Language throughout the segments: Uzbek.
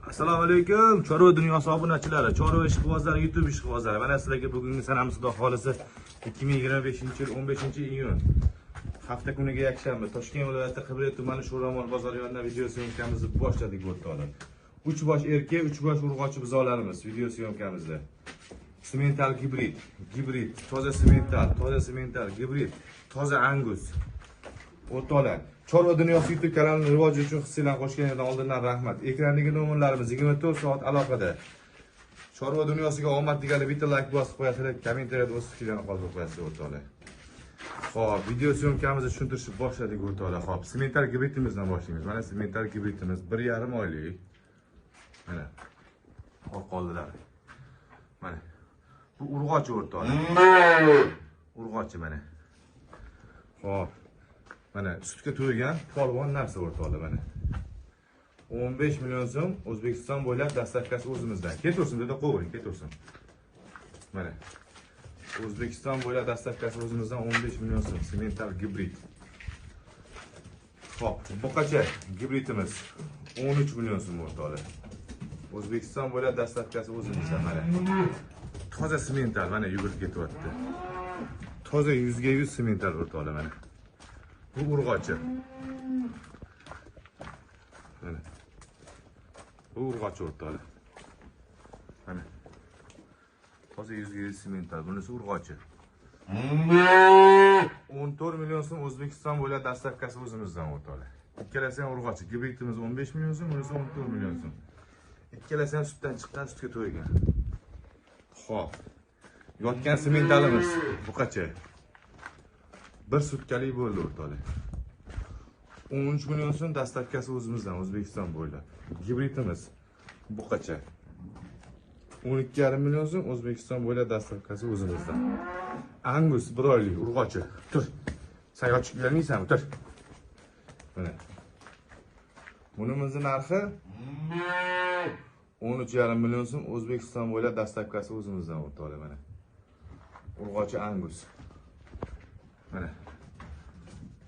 Assalomu alaykum, Chorva dunyosi obunachilari, Chorva ishqibozlari, YouTube ishqibozlari. Mana sizlarga bugungi sanamiz Xudo xolisi 2025-yil 15-iyun hafta kuniga yakshanba Toshkent viloyati Qibray tumani Sho'ramol bozori yonidan video syomkamizni boshladik o'rtoqlar. 3 bosh erkak, 3 bosh urg'ochi buzoqlarimiz video syomkamizda. Semental gibrid, toza semental, gibrid, toza angus. O'rtoqlar, Chorva dunyosi YouTube kanalining rivoji uchun hissiylarni qo'shganidan oldindan rahmat. Ekrandagi nomerlarimiz 24 soat aloqada. Chorva dunyosiga omad degani bitta like bosib qo'yasizlar, kommentariyada o'z fikrlarini qoldirib qo'yasizlar o'rtoqlar. Xo'p, video syomkamizni tushuntirishni boshladik o'rtoqlar. Xo'p, semental gibridimizdan boshlaymiz. Mana semental gibridimiz 1,5 oylik. Mana qoldilar. Mana bu urg'ochi o'rtoqlar. Urg'ochi mana. Xo'p. Mana sutga to'ygan polvon narsa o'rtoqlar mana. 15 million so'm O'zbekiston bo'ylab dastavkasi o'zimizdan. Ketursin dedi, qo'ying, ketursin. Mana. O'zbekiston bo'ylab dastavkasi o'zimizdan 15 million so'm semental gibrid. Xo'p, buqacha gibridimiz 13 million so'm o'rtoqlar. O'zbekiston bo'ylab dastavkasi o'zimizdan mana. Toza semental mana yugurib ketyapti. Toza 100 ga 100 semental o'rtoqlar mana. Bu urg'ochi. Mana. Bu urg'ochi o'rtoqlar. Mana. Toza 100 ga 100 semental. Bunisi urg'ochi. 14 million so'm O'zbekiston bo'ylab dastavkasi o'zimizdan o'rtoqlar. Ikkalasi ham urg'ochi. Gibridimiz 15 million so'm, bunisi 14 million so'm. Ikkalasi ham sutdan chiqqan, sutga to'ygan. Xo'p. Yotgan sementalimiz buqacha. Bir sutkalik bo'ldi o'rtoqlar. 13 million so'm dastavkasi o'zimizdan O'zbekiston bo'ylab. Gibridimiz buqacha. 12,5 million so'm O'zbekiston bo'ylab dastavkasi o'zimizdan. Angus 1 oylik urg'ochi. Tur. Sen ochib bermaysanmi? Tur. Mana. Bunimizning narxi 13,5 million so'm O'zbekiston bo'ylab dastavkasi o'zimizdan o'rtoqlar mana. Urg'ochi angus. Mana.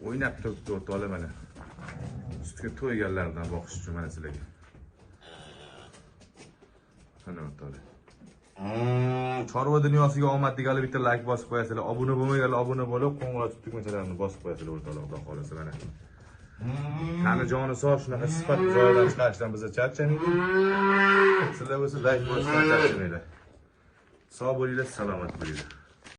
O'ynab turibdi o'rtoqlar mana. Sutga to'yganlardan boqish uchun mana sizlarga. Mana o'rtoqlar. Chorva dunyosiga omad degani bitta like bosib qo'yasizlar. Obuna bo'lmaganlar obuna bo'lib, qo'ng'iroq tugmachalarini bosib qo'yasizlar o'rtoqlar, xudo xolasa mana. Qani joni sog' shunaqa sifat joydan chiqarishdan biza charchamaydi. Sizlar bo'lsa like bosishdan charchamaydi. Sog' bo'linglar, salomat bo'linglar.